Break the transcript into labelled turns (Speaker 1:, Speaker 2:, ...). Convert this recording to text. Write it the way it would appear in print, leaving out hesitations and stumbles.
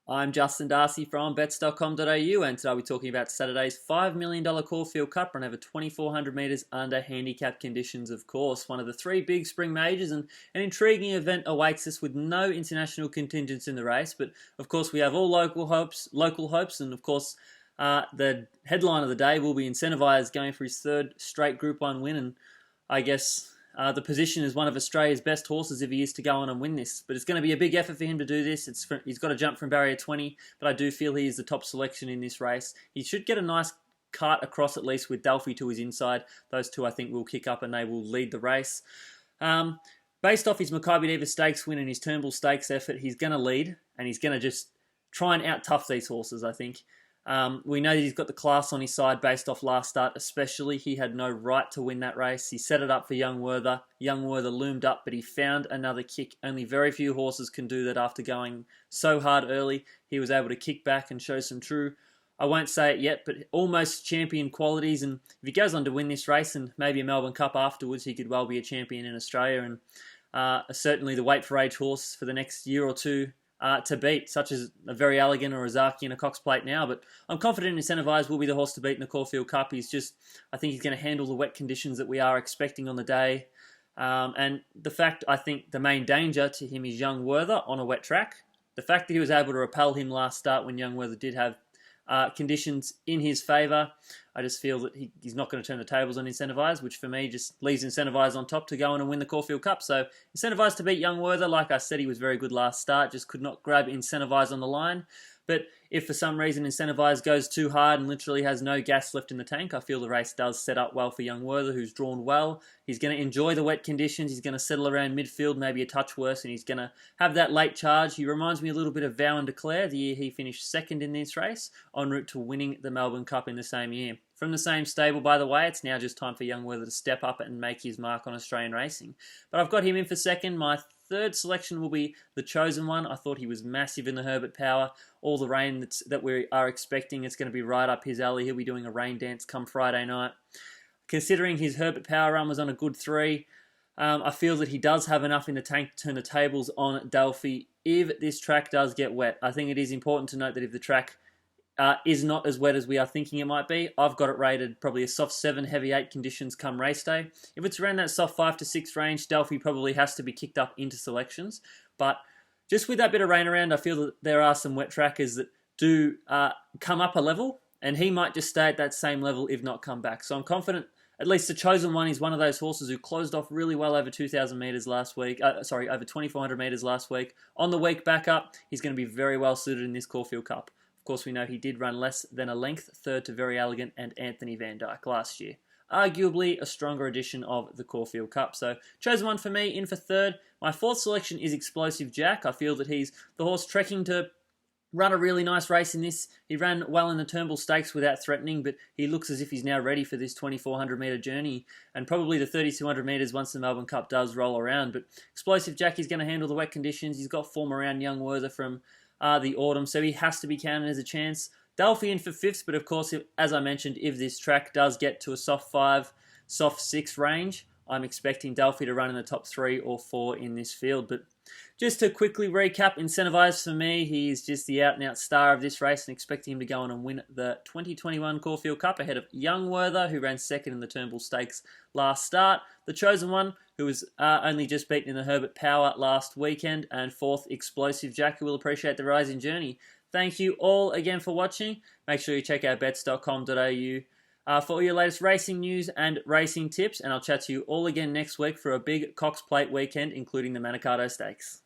Speaker 1: I'm Justin Darcy from bets.com.au, and today we're talking about Saturday's $5 million Caulfield Cup run over 2,400 metres under handicap conditions, of course. One of the three big spring majors, and an intriguing event awaits us with no international contingents in the race. But of course, we have all local hopes, and of course, the headline of the day will be Incentivise going for his third straight Group 1 win, and I guess the position is one of Australia's best horses if he is to go on and win this. But it's going to be a big effort for him to do this. He's got to jump from barrier 20, but I do feel he is the top selection in this race. He should get a nice cart across at least with Delphi to his inside. Those two I think will kick up and they will lead the race. Based off his Maccabi Diva Stakes win and his Turnbull Stakes effort, he's going to lead and he's going to just try and out-tough these horses, I think. We know that he's got the class on his side based off last start especially. He had no right to win that race. He set it up for Young Werther. Young Werther loomed up, but he found another kick. Only very few horses can do that after going so hard early. He was able to kick back and show some true, I won't say it yet, but almost champion qualities. And if he goes on to win this race and maybe a Melbourne Cup afterwards, he could well be a champion in Australia. And certainly the weight for age horse for the next year or two to beat, such as a Very Elegant or a Zaki and a Cox Plate now. But I'm confident Incentivise will be the horse to beat in the Caulfield Cup. I think he's going to handle the wet conditions that we are expecting on the day. And I think the main danger to him is Young Werther on a wet track. The fact that he was able to repel him last start when Young Werther did have conditions in his favour, I just feel that he's not going to turn the tables on Incentivise, which for me just leaves Incentivise on top to go on and win the Caulfield Cup. So Incentivise to beat Young Werther. Like I said, he was very good last start, just could not grab Incentivise on the line. But if for some reason Incentivise goes too hard and literally has no gas left in the tank, I feel the race does set up well for Young Werther, who's drawn well. He's going to enjoy the wet conditions. He's going to settle around midfield, maybe a touch worse, and he's going to have that late charge. He reminds me a little bit of Vow and Declare, the year he finished second in this race, en route to winning the Melbourne Cup in the same year. From the same stable, by the way, it's now just time for Young Werther to step up and make his mark on Australian racing. But I've got him in for second. My third selection will be the Chosen One. I thought he was massive in the Herbert Power. All the rain that we are expecting, it's going to be right up his alley. He'll be doing a rain dance come Friday night. Considering his Herbert Power run was on a good 3, I feel that he does have enough in the tank to turn the tables on Delphi if this track does get wet. I think it is important to note that if the track is not as wet as we are thinking it might be, I've got it rated probably a soft 7, heavy 8 conditions come race day. If it's around that soft 5 to 6 range, Delphi probably has to be kicked up into selections. But just with that bit of rain around, I feel that there are some wet trackers that do come up a level, and he might just stay at that same level if not come back. So I'm confident at least the Chosen One is one of those horses who closed off really well over 2,000 metres last week. Over 2,400 metres last week. On the week back up, he's going to be very well suited in this Caulfield Cup. Of course, we know he did run less than a length, third to Very Elegant and Anthony Van Dyke last year. Arguably a stronger edition of the Caulfield Cup. So, Chosen One for me, in for third. My fourth selection is Explosive Jack. I feel that he's the horse trekking to run a really nice race in this. He ran well in the Turnbull Stakes without threatening, but he looks as if he's now ready for this 2,400 metre journey and probably the 3,200 metres once the Melbourne Cup does roll around. But Explosive Jack is going to handle the wet conditions. He's got form around Young Werther from the autumn, so he has to be counted as a chance. Delphi in for fifth, but of course, as I mentioned, if this track does get to a soft 5, soft 6 range, I'm expecting Delphi to run in the top 3 or 4 in this field. But just to quickly recap, Incentivise for me, he is just the out-and-out star of this race and expecting him to go on and win the 2021 Caulfield Cup ahead of Young Werther, who ran second in the Turnbull Stakes last start. The Chosen One, who was only just beaten in the Herbert Power last weekend. And fourth, Explosive Jack, who will appreciate the rising journey. Thank you all again for watching. Make sure you check out bets.com.au for all your latest racing news and racing tips. And I'll chat to you all again next week for a big Cox Plate weekend, including the Manikato Stakes.